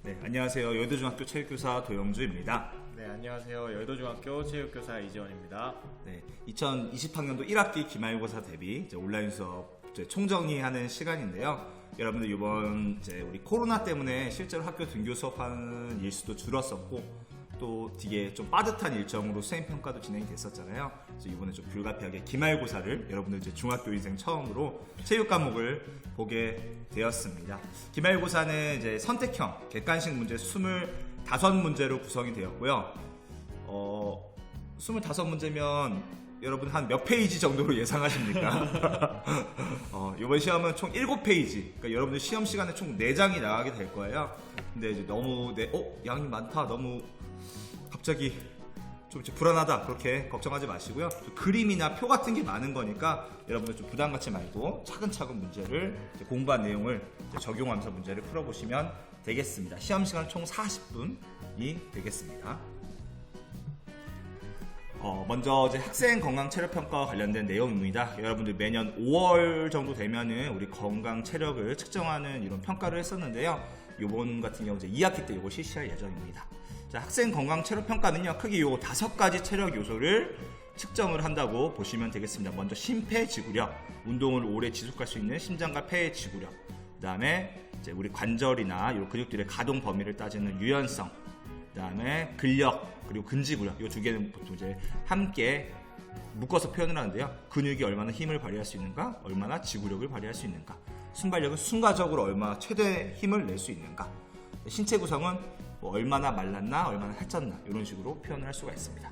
네, 안녕하세요. 여의도중학교 체육교사 도영주입니다. 네, 안녕하세요. 여의도중학교 체육교사 이지원입니다. 네, 2020학년도 1학기 기말고사 대비 이제 온라인 수업 이제 총정리하는 시간인데요. 여러분들 이번 이제 우리 코로나 때문에 실제로 학교 등교 수업하는 일수도 줄었었고 또 되게 좀 빠듯한 일정으로 수행평가도 진행이 됐었잖아요. 그래서 이번에 좀 불가피하게 기말고사를 여러분들 이제 중학교 인생 처음으로 체육 과목을 보게 되었습니다. 기말고사는 이제 선택형 객관식 문제 25문제로 구성이 되었고요. 25문제면 여러분 한 몇 페이지 정도로 예상하십니까? 이번 시험은 총 7페이지. 그러니까 여러분들 시험 시간에 총 4장이 나가게 될 거예요. 근데 이제 너무 양이 많다. 너무 갑자기 좀 불안하다. 그렇게 걱정하지 마시고요. 그림이나 표 같은 게 많은 거니까 여러분들 좀 부담 갖지 말고 차근차근 문제를 공부한 내용을 적용하면서 문제를 풀어보시면 되겠습니다. 시험 시간 총 40분이 되겠습니다. 먼저 이제 학생 건강 체력 평가와 관련된 내용입니다. 여러분들 매년 5월 정도 되면은 우리 건강 체력을 측정하는 이런 평가를 했었는데요. 이번 같은 경우 이제 2학기 때 이거 실시할 예정입니다. 자, 학생 건강 체력 평가는요, 크게 요 5가지 체력 요소를 측정을 한다고 보시면 되겠습니다. 먼저 심폐지구력, 운동을 오래 지속할 수 있는 심장과 폐의 지구력, 그다음에 이제 우리 관절이나 요 근육들의 가동 범위를 따지는 유연성, 그다음에 근력 그리고 근지구력, 이 두 개는 보통 이제 함께 묶어서 표현을 하는데요. 근육이 얼마나 힘을 발휘할 수 있는가, 얼마나 지구력을 발휘할 수 있는가, 순발력은 순간적으로 얼마나 최대 힘을 낼 수 있는가, 신체 구성은 얼마나 말랐나, 얼마나 살쪘나 이런 식으로 표현을 할 수가 있습니다.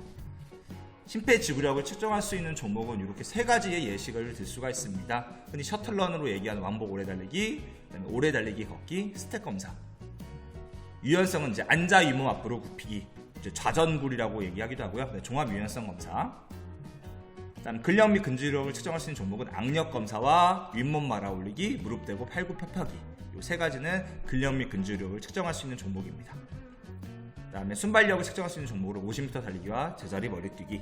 심폐지구력을 측정할 수 있는 종목은 이렇게 3가지의 예시를 들 수가 있습니다. 흔히 셔틀런으로 얘기하는 왕복 오래 달리기, 그다음에 오래 달리기 걷기, 스텝 검사. 유연성은 이제 앉아 윗몸 앞으로 굽히기, 이제 좌전굴이라고 얘기하기도 하고요. 종합 유연성 검사. 그다음 근력 및 근지력을 측정할 수 있는 종목은 악력 검사와 윗몸 말아 올리기, 무릎 대고 팔굽 펴펴기. 이 3가지는 근력 및 근지력을 측정할 수 있는 종목입니다. 그다음에 순발력을 측정할 수 있는 종목으로 50m 달리기와 제자리 머리뛰기.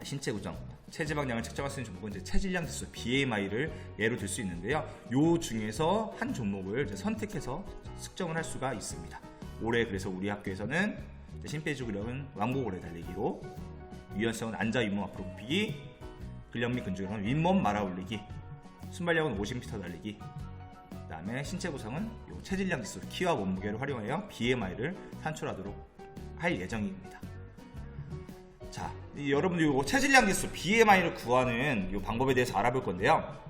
신체 구성, 체지방량을 측정할 수 있는 종목은 이제 체질량 지수 BMI를 예로 들 수 있는데요. 요 중에서 한 종목을 이제 선택해서 측정을 할 수가 있습니다. 올해 그래서 우리 학교에서는 심폐지구력은 왕복 오래 달리기로, 유연성은 앉아 윗몸 앞으로 굽히기, 근력 및 근지력은 윗몸 말아 올리기, 순발력은 50m 달리기, 그다음에 신체 구성은 요 체질량 지수 키와 몸무게를 활용하여 BMI를 산출하도록 할 예정입니다. 자, 여러분들 요 체질량 지수 BMI를 구하는 요 방법에 대해서 알아볼 건데요.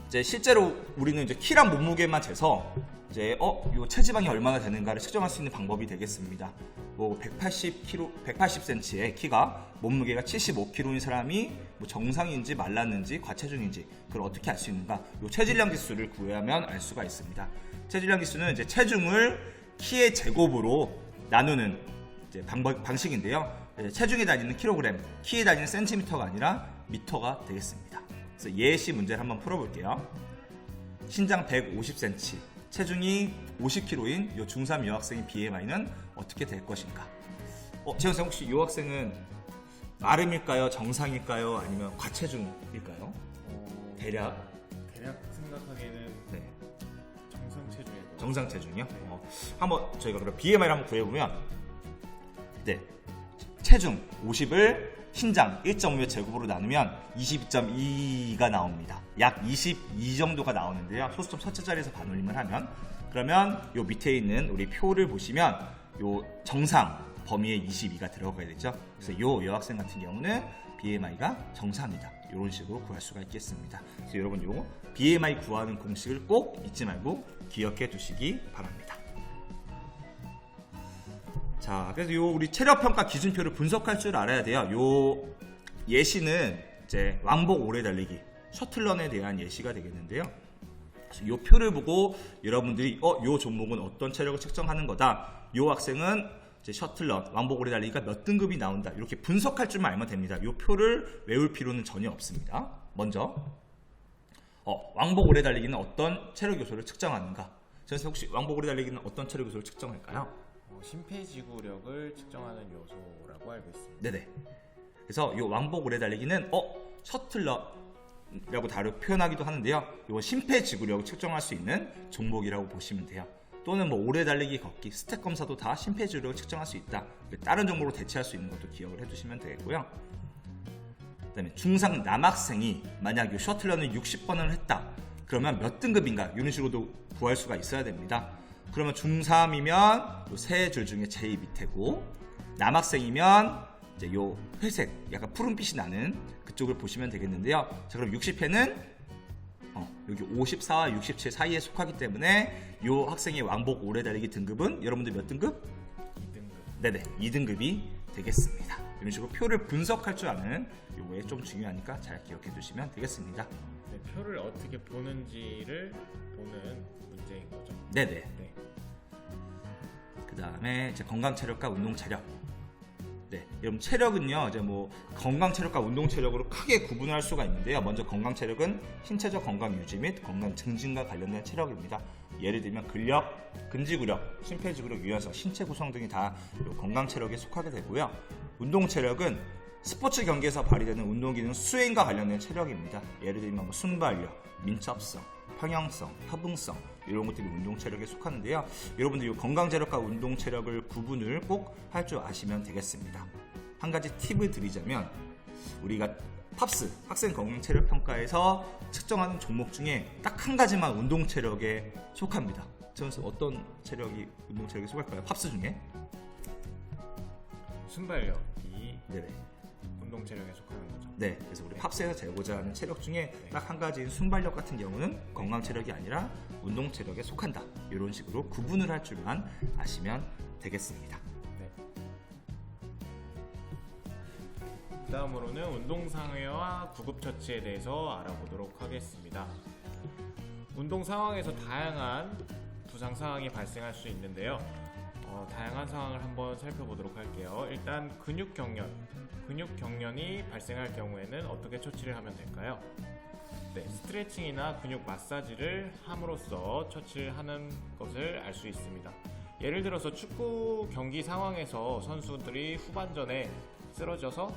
이제 실제로 우리는 이제 키랑 몸무게만 재서 이제 요 체지방이 얼마나 되는가를 측정할 수 있는 방법이 되겠습니다. 뭐 180cm의 키가 몸무게가 75kg인 사람이 뭐 정상인지 말랐는지 과체중인지 그걸 어떻게 알 수 있는가? 요 체질량 지수를 구하면 알 수가 있습니다. 체질량 지수는 이제 체중을 키의 제곱으로 나누는 이제 방식인데요. 체중에 달리는 킬로그램, 키에 달리는 센티미터가 아니라 미터가 되겠습니다. 그래서 예시 문제를 한번 풀어볼게요. 신장 150cm, 체중이 50kg인 이 중3 여학생의 BMI는 어떻게 될 것인가? 재현쌤 혹시 이 학생은 마름일까요? 정상일까요? 아니면 과체중일까요? 대략 생각하기에는 네. 정상 체중이고. 정상 체중이요? 네. 한번 저희가 그럼 BMI를 한번 구해보면, 네, 체중 50을 신장 1.5의 제곱으로 나누면 22.2가 나옵니다. 약 22 정도가 나오는데요. 소수점 첫째 자리에서 반올림을 하면, 그러면 요 밑에 있는 우리 표를 보시면 요 정상 범위에 22가 들어가야 되죠. 그래서 요 여학생 같은 경우는 BMI가 정상이다. 이런 식으로 구할 수가 있겠습니다. 그래서 여러분 요 BMI 구하는 공식을 꼭 잊지 말고 기억해 두시기 바랍니다. 자, 그래서 요 우리 체력 평가 기준표를 분석할 줄 알아야 돼요. 요 예시는 이제 왕복 오래 달리기 셔틀런에 대한 예시가 되겠는데요. 그래서 요 표를 보고 여러분들이 요 종목은 어떤 체력을 측정하는 거다. 요 학생은 이제 셔틀런 왕복 오래 달리기가 몇 등급이 나온다. 이렇게 분석할 줄만 알면 됩니다. 요 표를 외울 필요는 전혀 없습니다. 먼저 왕복 오래 달리기는 어떤 체력 요소를 측정하는가? 선생님 혹시 왕복 오래 달리기는 어떤 체력 요소를 측정할까요? 심폐지구력을 측정하는 요소라고 알고 있습니다. 네네. 그래서 이 왕복 오래 달리기는 셔틀러라고 다르게 표현하기도 하는데요. 이건 심폐지구력을 측정할 수 있는 종목이라고 보시면 돼요. 또는 뭐 오래 달리기, 걷기, 스텝 검사도 다 심폐지구력을 측정할 수 있다. 다른 정보로 대체할 수 있는 것도 기억을 해두시면 되겠고요. 그다음에 중3 남학생이 만약 이 셔틀런을 60번을 했다. 그러면 몇 등급인가? 이런 식으로도 구할 수가 있어야 됩니다. 그러면 중3이면 세 줄 중에 제일 밑에고, 남학생이면 이제 요 회색, 약간 푸른빛이 나는 그쪽을 보시면 되겠는데요. 자, 그럼 60회는 여기 54와 67 사이에 속하기 때문에 요 학생의 왕복 오래 달리기 등급은 여러분들 몇 등급? 2등급. 네네, 2등급이 되겠습니다. 이런 식으로 표를 분석할 줄 아는 요거에 좀 중요하니까 잘 기억해 두시면 되겠습니다. 네, 표를 어떻게 보는지를 보는 문제인 거죠. 네네. 네. 그 다음에 이제 건강 체력과 운동 체력. 네, 여러분 체력은요, 이제 뭐 건강 체력과 운동 체력으로 크게 구분할 수가 있는데요. 먼저 건강 체력은 신체적 건강 유지 및 건강 증진과 관련된 체력입니다. 예를 들면 근력, 근지구력, 심폐지구력, 유연성, 신체 구성 등이 다 건강 체력에 속하게 되고요. 운동 체력은 스포츠 경기에서 발휘되는 운동 기능 수행과 관련된 체력입니다. 예를 들면 뭐 순발력, 민첩성, 평형성, 협응성 이런 것들이 운동 체력에 속하는데요. 여러분들 이 건강 체력과 운동 체력을 구분을 꼭 할 줄 아시면 되겠습니다. 한 가지 팁을 드리자면, 우리가 팝스 학생 건강 체력 평가에서 측정하는 종목 중에 딱 한 가지만 운동 체력에 속합니다. 저는 어떤 체력이 운동 체력에 속할까요? 팝스 중에? 순발력이 네네. 운동 체력에 속하는 거죠. 네, 그래서 우리 팝스에서 재고자 하는 체력 중에 딱 한 가지인 순발력 같은 경우는 건강 체력이 아니라 운동 체력에 속한다. 이런 식으로 구분을 할 줄만 아시면 되겠습니다. 네. 다음으로는 운동상해와 구급처치에 대해서 알아보도록 하겠습니다. 운동 상황에서 다양한 부상 상황이 발생할 수 있는데요. 다양한 상황을 한번 살펴보도록 할게요. 일단 근육 경련이 발생할 경우에는 어떻게 처치를 하면 될까요? 네, 스트레칭이나 근육 마사지를 함으로써 처치를 하는 것을 알 수 있습니다. 예를 들어서 축구 경기 상황에서 선수들이 후반전에 쓰러져서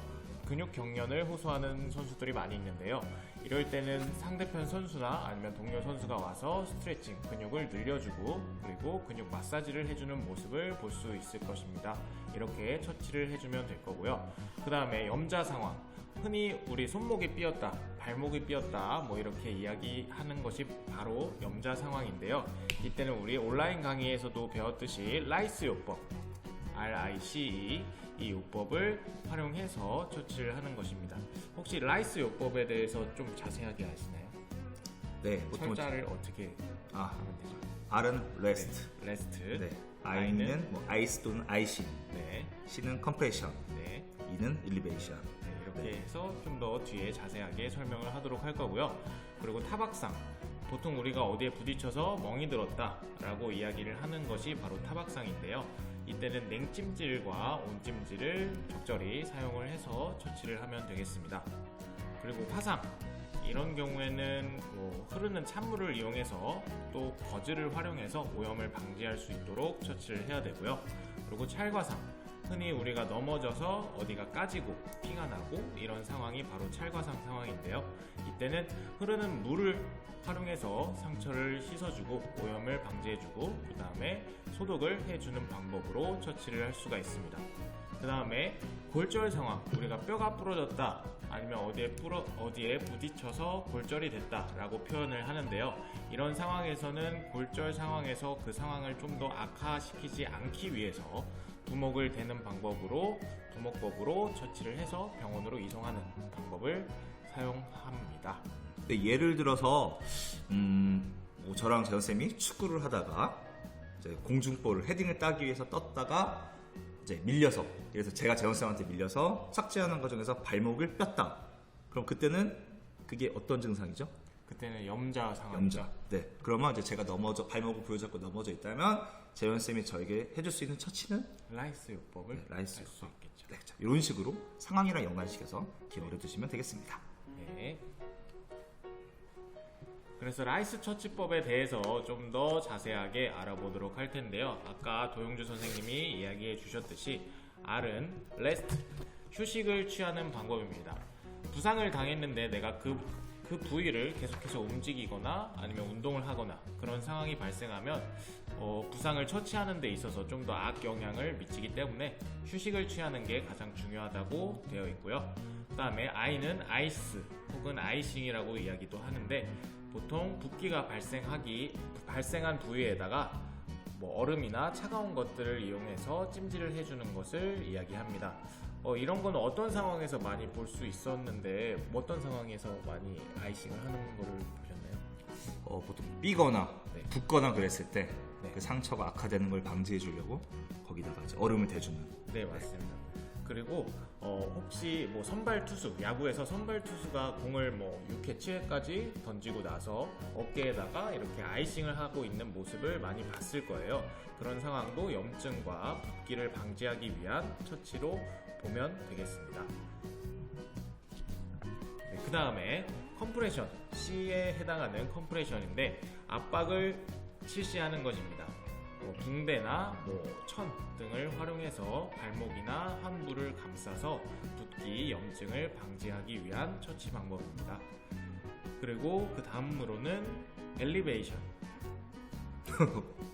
근육 경련을 호소하는 선수들이 많이 있는데요. 이럴 때는 상대편 선수나 아니면 동료 선수가 와서 스트레칭, 근육을 늘려주고 그리고 근육 마사지를 해주는 모습을 볼 수 있을 것입니다. 이렇게 처치를 해주면 될 거고요. 그 다음에 염자 상황, 흔히 우리 손목이 삐었다, 발목이 삐었다 뭐 이렇게 이야기하는 것이 바로 염자 상황인데요. 이때는 우리 온라인 강의에서도 배웠듯이 라이스 요법, RICE 이 요법을 활용해서 처치를 하는 것입니다. 혹시 라이스 요법에 대해서 좀 자세하게 아시나요? 네, 보통 철자를 어떻게 하면 되죠? R은 레스트, 네, 레스트. 네, I는 뭐 아이스 또는 아이싱, 네, C는 컴프레션, 네, E는 일리베이션. 네, 이렇게 네. 해서 좀 더 뒤에 자세하게 설명을 하도록 할 거고요. 그리고 타박상. 보통 우리가 어디에 부딪혀서 멍이 들었다 라고 이야기를 하는 것이 바로 타박상인데요. 이때는 냉찜질과 온찜질을 적절히 사용을 해서 처치를 하면 되겠습니다. 그리고 화상, 이런 경우에는 뭐 흐르는 찬물을 이용해서 또 거즈를 활용해서 오염을 방지할 수 있도록 처치를 해야 되고요. 그리고 찰과상, 흔히 우리가 넘어져서 어디가 까지고 피가 나고 이런 상황이 바로 찰과상 상황인데요. 이때는 흐르는 물을 활용해서 상처를 씻어주고 오염을 방지해주고 그 다음에 소독을 해주는 방법으로 처치를 할 수가 있습니다. 그 다음에 골절 상황, 우리가 뼈가 부러졌다 아니면 어디에 부딪혀서 골절이 됐다 라고 표현을 하는데요. 이런 상황에서는 골절 상황에서 그 상황을 좀 더 악화시키지 않기 위해서 두목을 대는 두목법으로 처치를 해서 병원으로 이송하는 방법을 사용합니다. 네, 예를 들어서 뭐 저랑 재현쌤이 축구를 하다가 이제 공중볼을 헤딩을 따기 위해서 떴다가 이제 밀려서, 그래서 제가 재현쌤한테 밀려서 착지하는 과정에서 발목을 뼈다. 그럼 그때는 그게 어떤 증상이죠? 그때는 염자 상황이죠. 염자. 네. 그러면 이제 제가 발목을 부여잡고 넘어져 있다면 재현쌤이 저에게 해줄 수 있는 처치는 라이스 요법을 네, 라이스 할 수 요법. 있겠죠. 네, 자, 이런 식으로 상황이랑 연관시켜서 기억을 해두시면 되겠습니다. 네. 그래서 라이스 처치법에 대해서 좀 더 자세하게 알아보도록 할 텐데요. 아까 도용주 선생님이 이야기해 주셨듯이 R은 레스트, 휴식을 취하는 방법입니다. 부상을 당했는데 내가 그 그 부위를 계속해서 움직이거나 아니면 운동을 하거나 그런 상황이 발생하면 부상을 처치하는 데 있어서 좀 더 악영향을 미치기 때문에 휴식을 취하는 게 가장 중요하다고 되어 있고요. 그 다음에 I는 아이스 혹은 아이싱이라고 이야기도 하는데, 보통 붓기가 발생한 부위에다가 얼음이나 차가운 것들을 이용해서 찜질을 해주는 것을 이야기합니다. 이런 건 어떤 상황에서 많이 볼 수 있었는데, 어떤 상황에서 많이 아이싱을 하는 거를 보셨나요? 보통 삐거나 네. 붓거나 그랬을 때 네. 그 상처가 악화되는 걸 방지해 주려고 거기다가 이제 얼음을 대주는. 네, 맞습니다. 그리고 혹시 선발 투수, 야구에서 선발 투수가 공을 6회, 7회까지 던지고 나서 어깨에다가 이렇게 아이싱을 하고 있는 모습을 많이 봤을 거예요. 그런 상황도 염증과 붓기를 방지하기 위한 처치로 보면 되겠습니다. 네, 그 다음에 컴프레션, C에 해당하는 컴프레션인데 압박을 실시하는 것입니다. 붕대나 천 등을 활용해서 발목이나 환부를 감싸서 붓기, 염증을 방지하기 위한 처치 방법입니다. 그리고 그 다음으로는 엘리베이션.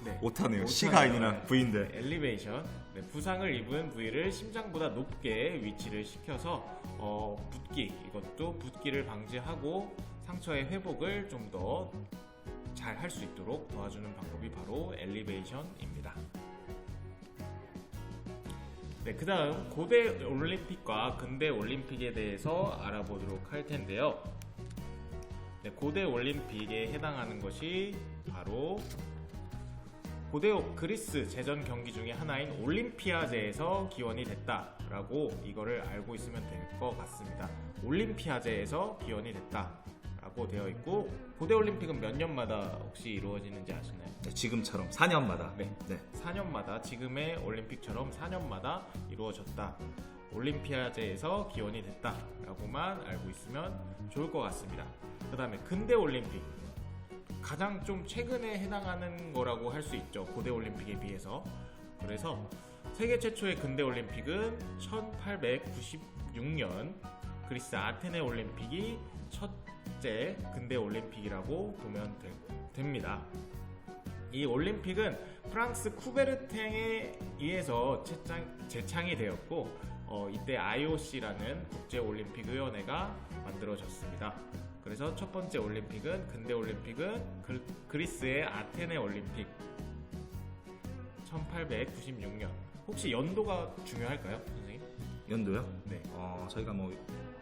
네, 오타네요. C가 아니라 V인데. 엘리베이션. 네, 부상을 입은 부위를 심장보다 높게 위치를 시켜서 이것도 붓기를 방지하고 상처의 회복을 좀 더 잘 할 수 있도록 도와주는 방법이 바로 엘리베이션입니다. 네, 그 다음 고대 올림픽과 근대 올림픽에 대해서 알아보도록 할 텐데요. 네, 고대 올림픽에 해당하는 것이 바로 고대 그리스 제전 경기 중에 하나인 올림피아제에서 기원이 됐다라고 이거를 알고 있으면 될 것 같습니다. 올림피아제에서 기원이 됐다라고 되어 있고, 고대 올림픽은 몇 년마다 혹시 이루어지는지 아시나요? 네, 지금처럼 4년마다. 네. 4년마다, 지금의 올림픽처럼 4년마다 이루어졌다. 올림피아제에서 기원이 됐다라고만 알고 있으면 좋을 것 같습니다. 그 다음에 근대 올림픽, 가장 좀 최근에 해당하는 거라고 할 수 있죠, 고대 올림픽에 비해서. 그래서 세계 최초의 근대 올림픽은 1896년 그리스 아테네 올림픽이 첫째 근대 올림픽이라고 보면 됩니다. 이 올림픽은 프랑스 쿠베르탱에 의해서 제창이 되었고, 이때 IOC라는 국제올림픽위원회가 만들어졌습니다. 그래서 첫 번째 올림픽은, 근대 올림픽은 그리스의 아테네 올림픽 1896년. 혹시 연도가 중요할까요, 선생님? 연도요? 네. 저희가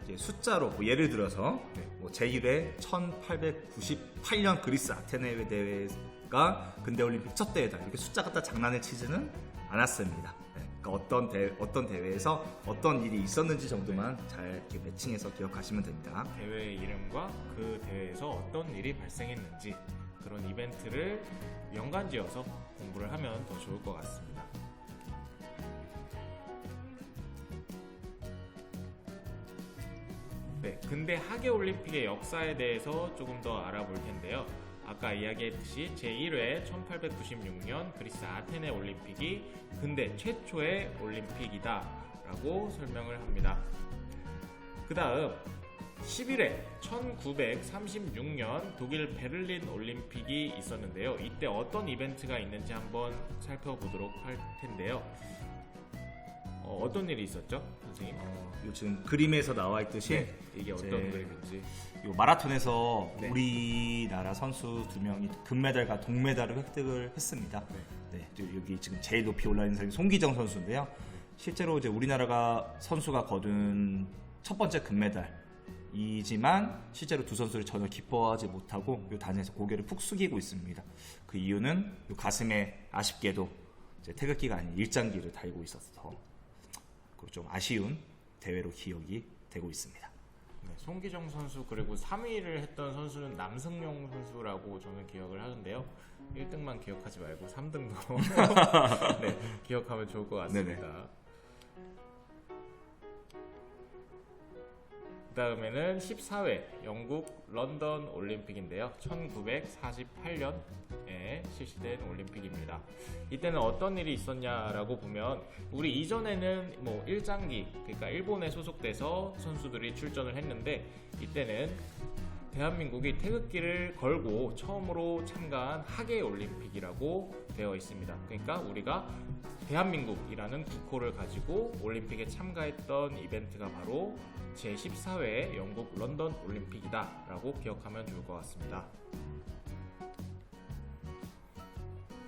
이제 숫자로 예를 들어서 네. 제1회 1898년 그리스 아테네 대회가 근대 올림픽 첫 대회다, 이렇게 숫자 갖다 장난을 치지는 않았습니다. 네. 그러니까 어떤 대회에서 어떤 일이 있었는지 정도만 잘 이렇게 매칭해서 기억하시면 됩니다. 대회의 이름과 그 대회에서 어떤 일이 발생했는지, 그런 이벤트를 연관지어서 공부를 하면 더 좋을 것 같습니다. 네, 근대 하계올림픽의 역사에 대해서 조금 더 알아볼 텐데요. 아까 이야기했듯이 제1회 1896년 그리스 아테네 올림픽이 근대 최초의 올림픽이다 라고 설명을 합니다. 그 다음 11회 1936년 독일 베를린 올림픽이 있었는데요. 이때 어떤 이벤트가 있는지 한번 살펴보도록 할 텐데요. 어떤 일이 있었죠, 선생님? 지금 그림에서 나와 있듯이 이게 어떤 이제 그림인지. 이 마라톤에서 네. 우리나라 선수 2명이 금메달과 동메달을 획득을 했습니다. 네, 여기 지금 제일 높이 올라 있는 사람이 송기정 선수인데요. 실제로 이제 우리나라가 선수가 거둔 첫 번째 금메달이지만 실제로 두 선수를 전혀 기뻐하지 못하고 이 단에서 고개를 푹 숙이고 있습니다. 그 이유는 이 가슴에 아쉽게도 이제 태극기가 아닌 일장기를 달고 있어서 좀 아쉬운 대회로 기억이 되고 있습니다. 네, 송기정 선수, 그리고 3위를 했던 선수는 남승용 선수라고 저는 기억을 하는데요. 1등만 기억하지 말고 3등도 네, 기억하면 좋을 것 같습니다. 네네. 그 다음에는 14회 영국 런던 올림픽인데요. 1948년에 실시된 올림픽입니다. 이때는 어떤 일이 있었냐라고 보면, 우리 이전에는 일장기, 그러니까 일본에 소속돼서 선수들이 출전을 했는데, 이때는 대한민국이 태극기를 걸고 처음으로 참가한 하계 올림픽이라고 되어 있습니다. 그러니까 우리가 대한민국이라는 국호를 가지고 올림픽에 참가했던 이벤트가 바로 제14회 영국 런던 올림픽이다 라고 기억하면 좋을 것 같습니다.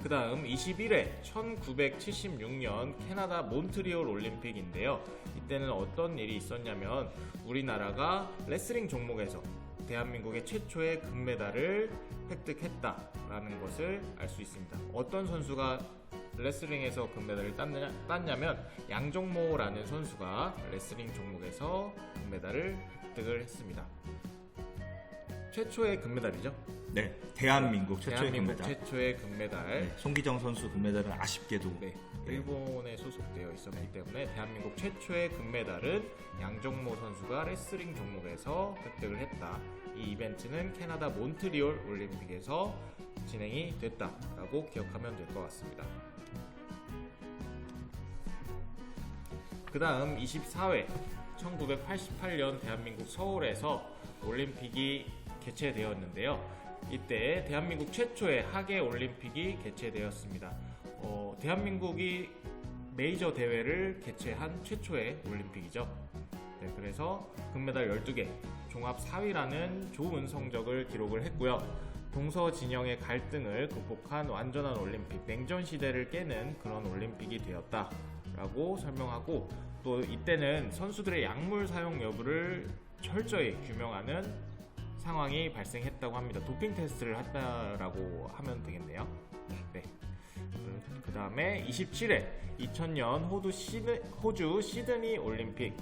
그 다음 21회 1976년 캐나다 몬트리올 올림픽인데요. 이때는 어떤 일이 있었냐면 우리나라가 레슬링 종목에서 대한민국의 최초의 금메달을 획득했다라는 것을 알 수 있습니다. 어떤 선수가 레슬링에서 금메달을 땄냐면 양정모라는 선수가 레슬링 종목에서 금메달을 획득을 했습니다. 최초의 금메달이죠. 네, 대한민국 최초의 금메달. 최초의 금메달. 네, 송기정 선수 금메달은 아쉽게도 일본에 소속되어 있었기 때문에 대한민국 최초의 금메달은 양정모 선수가 레슬링 종목에서 획득을 했다. 이 이벤트는 캐나다 몬트리올 올림픽에서 진행이 됐다라고 기억하면 될 것 같습니다. 그 다음 24회 1988년 대한민국 서울에서 올림픽이 개최되었는데요. 이때 대한민국 최초의 하계 올림픽이 개최되었습니다. 대한민국이 메이저 대회를 개최한 최초의 올림픽이죠. 네, 그래서 금메달 12개, 종합 4위라는 좋은 성적을 기록을 했고요. 동서 진영의 갈등을 극복한 완전한 올림픽, 냉전 시대를 깨는 그런 올림픽이 되었다라고 설명하고, 또 이때는 선수들의 약물 사용 여부를 철저히 규명하는 상황이 발생했다고 합니다. 도핑 테스트를 했다라고 하면 되겠네요. 네. 그 다음에 27회 2000년 호주 시드니 올림픽,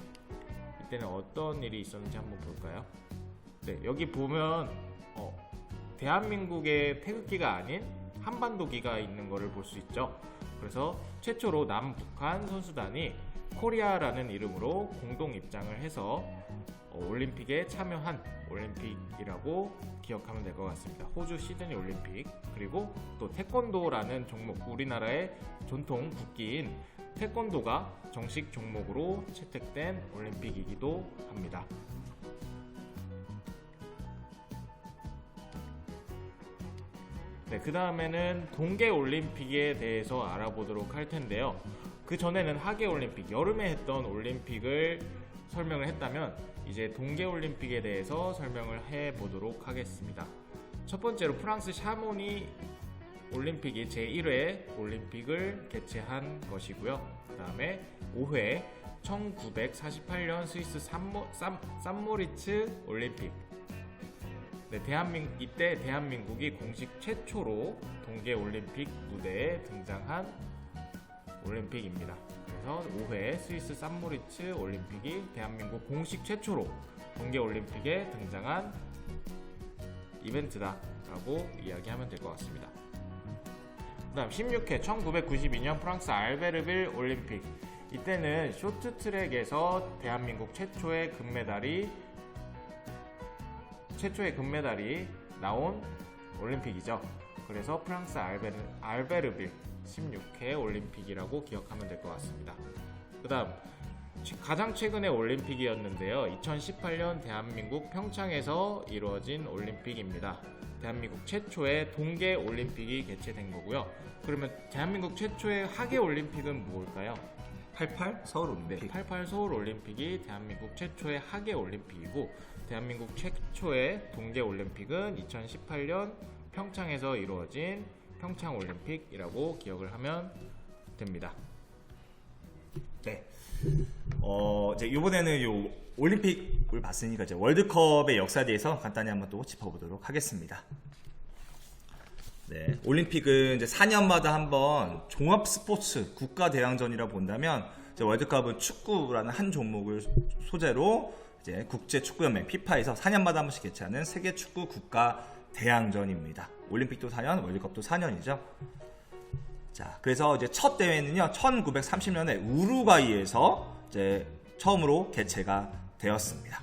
이때는 어떤 일이 있었는지 한번 볼까요? 네, 여기 보면 대한민국의 태극기가 아닌 한반도기가 있는 것을 볼 수 있죠. 그래서 최초로 남북한 선수단이 코리아라는 이름으로 공동 입장을 해서 올림픽에 참여한 올림픽이라고 기억하면 될 것 같습니다. 호주 시드니 올림픽. 그리고 또 태권도라는 종목, 우리나라의 전통 국기인 태권도가 정식 종목으로 채택된 올림픽이기도 합니다. 네, 그 다음에는 동계올림픽에 대해서 알아보도록 할 텐데요. 그 전에는 하계올림픽, 여름에 했던 올림픽을 설명을 했다면 이제 동계올림픽에 대해서 설명을 해보도록 하겠습니다. 첫 번째로 프랑스 샤모니 올림픽이 제1회 올림픽을 개최한 것이고요. 그 다음에 5회 1948년 스위스 산모리츠 올림픽. 네, 이때 대한민국이 공식 최초로 동계올림픽 무대에 등장한 올림픽입니다. 그래서 5회 스위스 산모리츠 올림픽이 대한민국 공식 최초로 동계올림픽에 등장한 이벤트다라고 이야기하면 될 것 같습니다. 그 다음 16회 1992년 프랑스 알베르빌 올림픽. 이때는 쇼트트랙에서 대한민국 최초의 금메달이 나온 올림픽이죠. 그래서 프랑스 알베르빌 16회 올림픽이라고 기억하면 될 것 같습니다. 그 다음 가장 최근의 올림픽이었는데요. 2018년 대한민국 평창에서 이루어진 올림픽입니다. 대한민국 최초의 동계 올림픽이 개최된 거고요. 그러면 대한민국 최초의 하계 올림픽은 뭘까요? 88 서울 올림픽. 88 서울 올림픽이 대한민국 최초의 하계 올림픽이고, 대한민국 최초의 동계 올림픽은 2018년 평창에서 이루어진 평창 올림픽이라고 기억을 하면 됩니다. 네. 이제 이번에는 요 올림픽을 봤으니까 이제 월드컵의 역사에 대해서 간단히 한번 또 짚어보도록 하겠습니다. 네. 올림픽은 이제 4년마다 한번 종합 스포츠 국가 대항전이라 본다면, 이제 월드컵은 축구라는 한 종목을 소재로 이제 국제 축구연맹 FIFA에서 4년마다 한 번씩 개최하는 세계 축구 국가 대항전입니다. 올림픽도 4년, 월드컵도 4년이죠. 자, 그래서 이제 첫 대회는요, 1930년에 우루과이에서 이제 처음으로 개최가 되었습니다.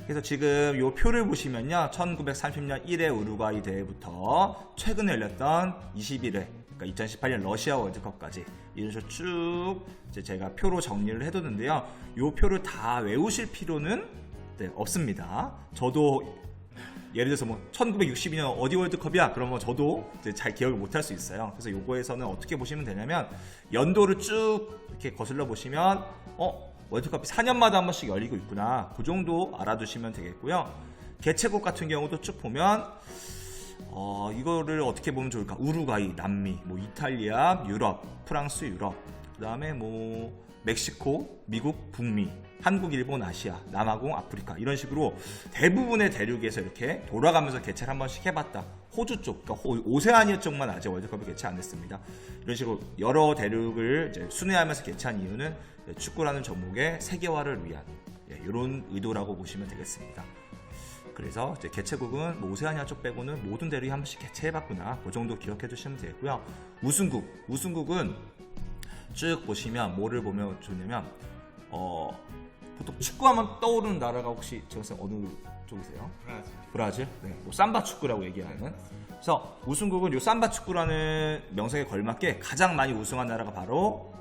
그래서 지금 이 표를 보시면요, 1930년 1회 우루과이 대회부터 최근에 열렸던 21회, 그러니까 2018년 러시아 월드컵까지 이런 식으로 쭉 이제 제가 표로 정리를 해뒀는데요. 이 표를 다 외우실 필요는 네, 없습니다. 저도 예를 들어서 뭐 1962년 어디 월드컵이야? 그러면 저도 이제 잘 기억을 못할 수 있어요. 그래서 요거에서는 어떻게 보시면 되냐면 연도를 쭉 이렇게 거슬러 보시면 월드컵이 4년마다 한 번씩 열리고 있구나. 그 정도 알아두시면 되겠고요. 개최국 같은 경우도 쭉 보면 이거를 어떻게 보면 좋을까? 우루과이, 남미, 뭐 이탈리아, 유럽, 프랑스, 유럽, 그다음에 뭐 멕시코, 미국, 북미, 한국, 일본, 아시아, 남아공, 아프리카 이런 식으로 대부분의 대륙에서 이렇게 돌아가면서 개최를 한 번씩 해봤다. 호주 쪽, 그러니까 오세아니아 쪽만 아직 월드컵을 개최 안 했습니다. 이런 식으로 여러 대륙을 이제 순회하면서 개최한 이유는 축구라는 종목의 세계화를 위한 이런 의도라고 보시면 되겠습니다. 그래서 이제 개최국은 뭐 오세아니아 쪽 빼고는 모든 대륙이 한 번씩 개최해봤구나. 그 정도 기억해 두시면 되고요. 우승국은 쭉 보시면 뭐를 보면 좋냐면 보통 축구하면 떠오르는 나라가 혹시 제가 어느 쪽이세요? 브라질? 네, 뭐 삼바 축구라고 얘기하는. 그래서 우승국은 요 삼바 축구라는 명성에 걸맞게 가장 많이 우승한 나라가 바로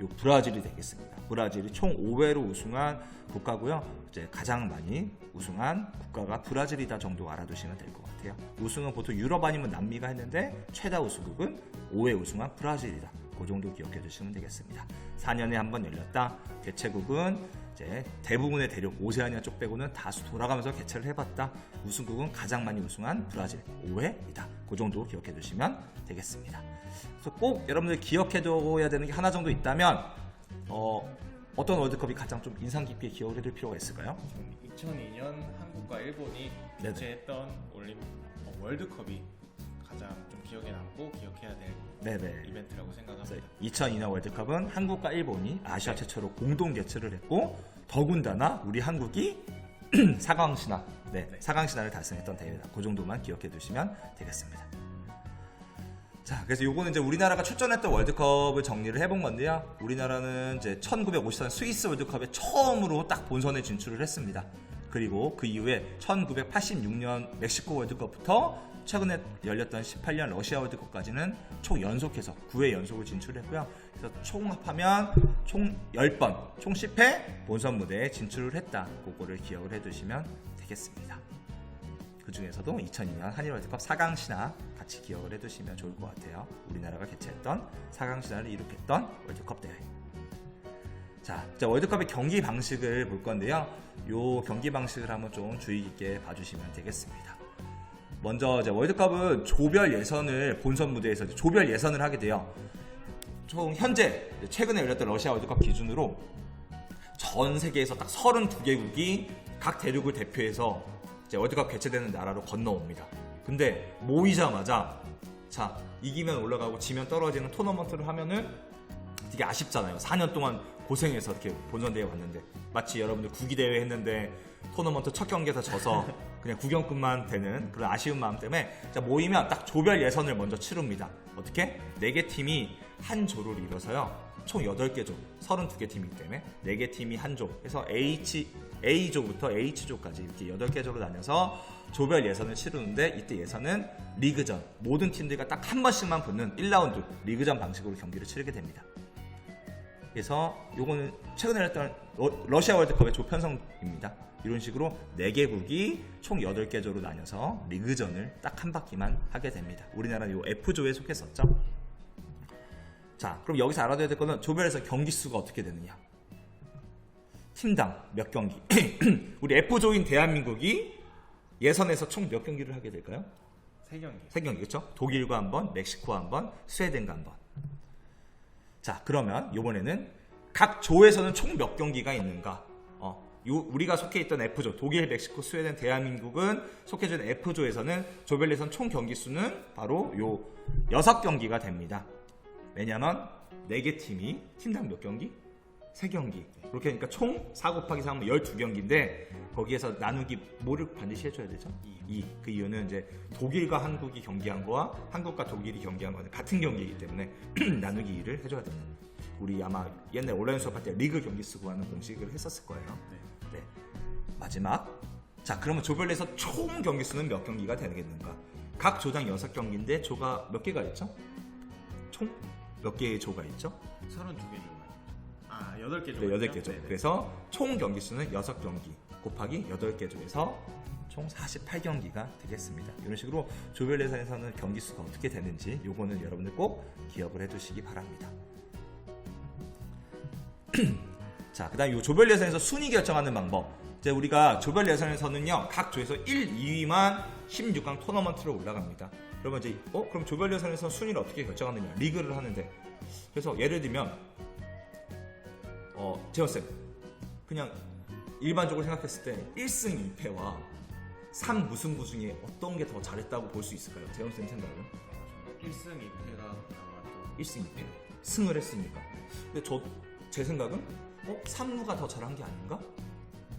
요 브라질이 되겠습니다. 브라질이 총 5회로 우승한 국가고요. 이제 가장 많이 우승한 국가가 브라질이다 정도 알아두시면 될 것 같아요. 우승은 보통 유럽 아니면 남미가 했는데 최다 우승국은 5회 우승한 브라질이다. 그 정도 기억해 주시면 되겠습니다. 4년에 한 번 열렸다. 개최국은 이제 대부분의 대륙 오세아니아 쪽 빼고는 다수 돌아가면서 개최를 해봤다. 우승국은 가장 많이 우승한 브라질 5회이다. 그 정도 기억해 주시면 되겠습니다. 그래서 꼭 여러분들 기억해 둬야 되는 게 하나 정도 있다면 어떤 월드컵이 가장 좀 인상 깊게 기억을 해둘 필요가 있을까요? 2002년 한국과 일본이 개최했던 월드컵이 가장 좀 기억에 남고 기억해야 될 이벤트라고 생각합니다. 2002년 월드컵은 한국과 일본이 아시아 최초로 공동 개최를 했고 더군다나 우리 한국이 4강 신화를 달성했던 대회다. 그 정도만 기억해 두시면 되겠습니다. 자, 그래서 요거는 이제 우리나라가 출전했던 월드컵을 정리를 해본 건데요. 우리나라는 이제 1954년 스위스 월드컵에 처음으로 딱 본선에 진출을 했습니다. 그리고 그 이후에 1986년 멕시코 월드컵부터 최근에 열렸던 18년 러시아 월드컵까지는 총 연속해서 9회 연속을 진출했고요. 그래서 총 합하면 총 10번, 총 10회 본선 무대에 진출을 했다. 그거를 기억을 해두시면 되겠습니다. 그 중에서도 2002년 한일 월드컵 4강 신화 같이 기억을 해두시면 좋을 것 같아요. 우리나라가 개최했던 4강 신화를 이룩했던 월드컵 대회. 자, 월드컵의 경기 방식을 볼 건데요. 요 경기 방식을 한번 좀 주의 깊게 봐주시면 되겠습니다. 먼저 이제 월드컵은 조별 예선을 본선 무대에서 조별 예선을 하게 돼요. 총 현재 최근에 열렸던 러시아 월드컵 기준으로 전 세계에서 딱 32개국이 각 대륙을 대표해서 이제 월드컵 개최되는 나라로 건너옵니다. 근데 모이자마자 자 이기면 올라가고 지면 떨어지는 토너먼트를 하면은 되게 아쉽잖아요. 4년 동안 고생해서 이렇게 본선대회 왔는데 마치 여러분들 구기대회 했는데 토너먼트 첫 경기에서 져서 그냥 구경꾼만 되는 그런 아쉬운 마음 때문에 자 모이면 딱 조별 예선을 먼저 치릅니다. 어떻게? 4개 팀이 한 조를 이뤄서요. 총 8개 조, 32개 팀이기 때문에 4개 팀이 한 조. 그래서 A조부터 H조까지 이렇게 8개 조로 나뉘어서 조별 예선을 치르는데 이때 예선은 리그전, 모든 팀들과 딱 한 번씩만 붙는 1라운드 리그전 방식으로 경기를 치르게 됩니다. 그래서 요거는 최근에 열렸던 러시아 월드컵의 조편성입니다. 이런 식으로 4개국이 총 8개 조로 나뉘어서 리그전을 딱 한 바퀴만 하게 됩니다. 우리나라는 요 F조에 속했었죠. 자, 그럼 여기서 알아둬야 될 거는 조별에서 경기 수가 어떻게 되느냐. 팀당 몇 경기. 우리 F조인 대한민국이 예선에서 총 몇 경기를 하게 될까요? 3경기. 3경기, 그렇죠? 독일과 한 번, 멕시코와 한 번, 스웨덴과 한 번. 자, 그러면 이번에는 각 조에서는 총 몇 경기가 있는가? 우리가 속해 있던 F조, 독일, 멕시코, 스웨덴, 대한민국은 속해진 F조에서는 조별 예선 총 경기 수는 바로 요 6경기가 됩니다. 왜냐면 4개 팀이 팀당 몇 경기? 3경기. 그렇게 하니까 총 4 곱하기 3은 12경기인데 거기에서 나누기 뭐를 반드시 해줘야 되죠? 2. 그 이유는 이제 독일과 한국이 경기한 거와 한국과 독일이 경기한 거는 같은 경기이기 때문에 나누기 2를 해줘야 되는. 우리 아마 옛날 온라인 수업할 때 리그 경기 수고 하는 공식을 했었을 거예요. 네. 마지막. 자, 그러면 조별에서 총 경기 수는 몇 경기가 되겠는가? 각 조당 6경기인데 조가 몇 개가 있죠? 총 몇 개의 조가 있죠? 32개 조가. 8개 조. 네, 8개죠. 그래서 총 경기 수는 6경기. 곱하기 8개 조에서 총 48경기가 되겠습니다. 이런 식으로 조별 예선에서는 경기 수가 어떻게 되는지 요거는 여러분들 꼭 기억을 해두시기 바랍니다. 자, 그다음 이 조별 예선에서 순위 결정하는 방법. 이제 우리가 조별 예선에서는요 각 조에서 1, 2위만 16강 토너먼트로 올라갑니다. 그러면 이제 그럼 조별 예선에서 순위를 어떻게 결정하느냐? 리그를 하는데 그래서 예를 들면 재원쌤 그냥 일반적으로 생각했을 때 1승 2패와 3무승부 중에 어떤 게 더 잘했다고 볼 수 있을까요? 재원쌤 생각은? 1승 2패가 아마도 1승 2패 승을 했으니까. 근데 제 생각은 3무가 더 잘한 게 아닌가?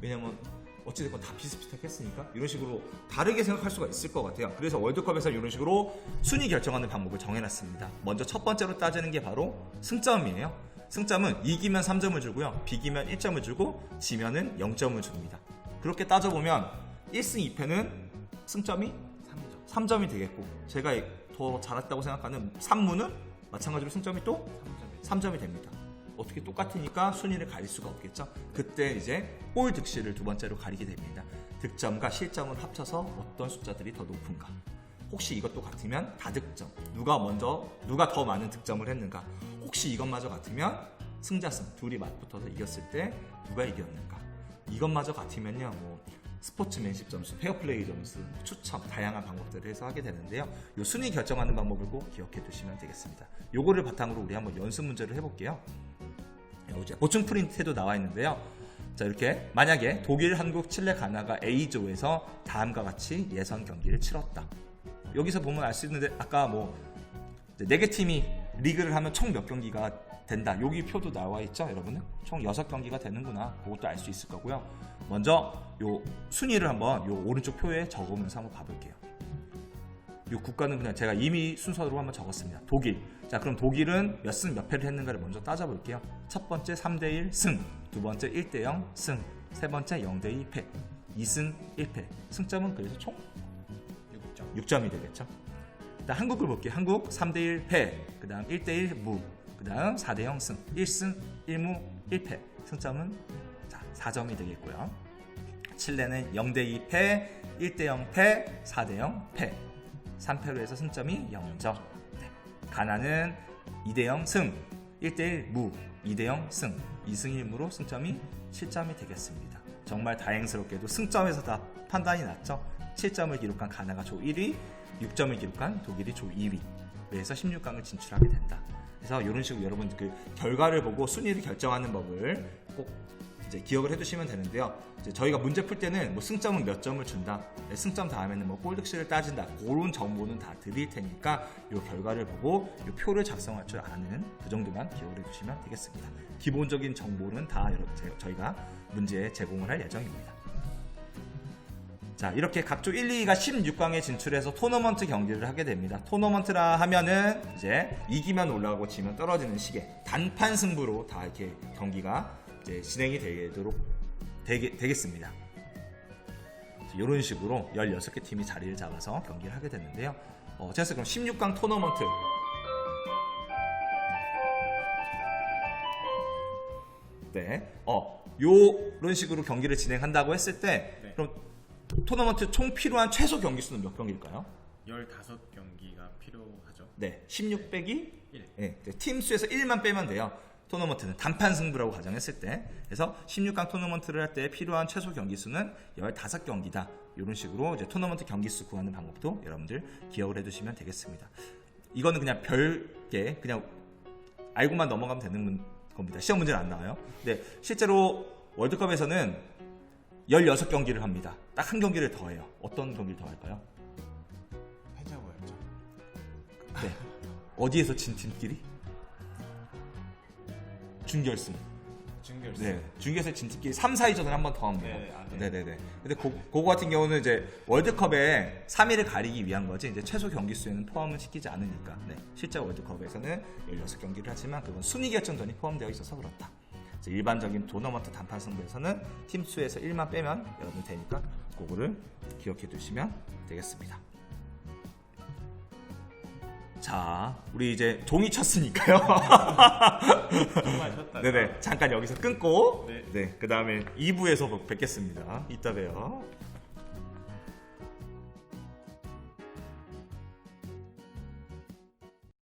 왜냐면 어찌됐건 다 비슷비슷했으니까 이런 식으로 다르게 생각할 수가 있을 것 같아요. 그래서 월드컵에서 이런 식으로 순위 결정하는 방법을 정해놨습니다. 먼저 첫 번째로 따지는 게 바로 승점이에요. 승점은 이기면 3점을 주고요, 비기면 1점을 주고 지면은 0점을 줍니다. 그렇게 따져보면 1승 2패는 승점이 3점이 되겠고, 제가 더 잘했다고 생각하는 3무는 마찬가지로 승점이 또 3점이 됩니다. 어떻게 똑같으니까 순위를 가릴 수가 없겠죠. 그때 이제 골 득실을 두 번째로 가리게 됩니다. 득점과 실점을 합쳐서 어떤 숫자들이 더 높은가. 혹시 이것도 같으면 다득점, 누가 더 많은 득점을 했는가. 혹시 이것마저 같으면 승자승, 둘이 맞붙어서 이겼을 때 누가 이겼는가. 이것마저 같으면요 스포츠맨십 점수, 페어플레이 점수, 추첨, 다양한 방법들을 해서 하게 되는데요. 이 순위 결정하는 방법을 꼭 기억해 두시면 되겠습니다. 요거를 바탕으로 우리 한번 연습 문제를 해볼게요. 보충 프린트에도 나와 있는데요. 자, 이렇게 만약에 독일, 한국, 칠레, 가나가 A조에서 다음과 같이 예선 경기를 치렀다. 여기서 보면 알 수 있는데 아까 4개 팀이 리그를 하면 총 몇 경기가 된다. 여기 표도 나와 있죠, 여러분은? 총 6경기가 되는구나. 그것도 알 수 있을 거고요. 먼저 요 순위를 한번 요 오른쪽 표에 적으면서 한번 봐볼게요. 요 국가는 그냥 제가 이미 순서로 한번 적었습니다. 독일. 자, 그럼 독일은 몇 승 몇 패를 했는가를 먼저 따져볼게요. 첫 번째 3대1 승, 두 번째 1대0 승, 세 번째 0대2 패, 2승 1패. 승점은 그래서 총 6점이 되겠죠. 일단 한국을 볼게요. 한국 3대1 패, 그 다음 1대1 무, 그 다음 4대0 승, 1승 1무 1패. 승점은 4점이 되겠고요. 칠레는 0대2 패, 1대0 패, 4대0 패. 3패로 해서 승점이 0점. 가나는 2대0 승, 1대1 무, 2대0 승, 2승 1무로 승점이 7점이 되겠습니다. 정말 다행스럽게도 승점에서 다 판단이 났죠. 7점을 기록한 가나가 조 1위, 6점을 기록한 독일이 조 2위. 그래서 16강을 진출하게 된다. 그래서 이런 식으로 여러분 그 결과를 보고 순위를 결정하는 법을 꼭 이제 기억을 해두시면 되는데요. 이제 저희가 문제 풀 때는 승점은 몇 점을 준다, 승점 다음에는 골득실을 따진다, 그런 정보는 다 드릴 테니까 이 결과를 보고 이 표를 작성할 줄 아는 그 정도만 기억을 해두시면 되겠습니다. 기본적인 정보는 다 저희가 문제에 제공을 할 예정입니다. 자, 이렇게 각조 1, 2위가 16강에 진출해서 토너먼트 경기를 하게 됩니다. 토너먼트라 하면은 이제 이기면 올라가고 지면 떨어지는 식의 단판 승부로 다 이렇게 경기가 이제 진행이 되겠습니다. 이런 식으로 16개 팀이 자리를 잡아서 경기를 하게 되는데요. 제가 그럼 16강 토너먼트 요런 식으로 경기를 진행한다고 했을 때 그럼 토너먼트 총 필요한 최소 경기 수는 몇 경기일까요? 15경기가 필요하죠. 네, 16 빼기 1. 네, 팀 수에서 1만 빼면 돼요. 토너먼트는 단판 승부라고 가정했을 때. 그래서 16강 토너먼트를 할 때 필요한 최소 경기 수는 15경기다. 이런 식으로 이제 토너먼트 경기 수 구하는 방법도 여러분들 기억을 해두시면 되겠습니다. 이거는 그냥 별개 그냥 알고만 넘어가면 되는 겁니다. 시험 문제는 안 나와요. 근데 실제로 월드컵에서는 16경기를 합니다. 딱 한 경기를 더 해요. 어떤 경기를 더 할까요? 패자부였죠. 네. 어디에서 진 팀끼리? 준결승. 네. 준결승 진 팀끼리 3, 4위전을 한 번 더 합니다. 네네네. 근데 그거 같은 경우는 이제 월드컵에 3위를 가리기 위한 거지, 이제 최소 경기 수에는 포함을 시키지 않으니까. 네. 실제 월드컵에서는 16경기를 하지만 그건 순위 결정전이 포함되어 있어서 그렇다. 일반적인 토너먼트 단판 승부에서는 팀 수에서 1만 빼면 여러분 되니까 그거를 기억해 두시면 되겠습니다. 자, 자, 우리 이제 종이 쳤으니까요. 정말 셨다. 네네, 잠깐 여기서 끊고, 네. 네, 그 다음에 2부에서 뵙겠습니다. 이따 봬요.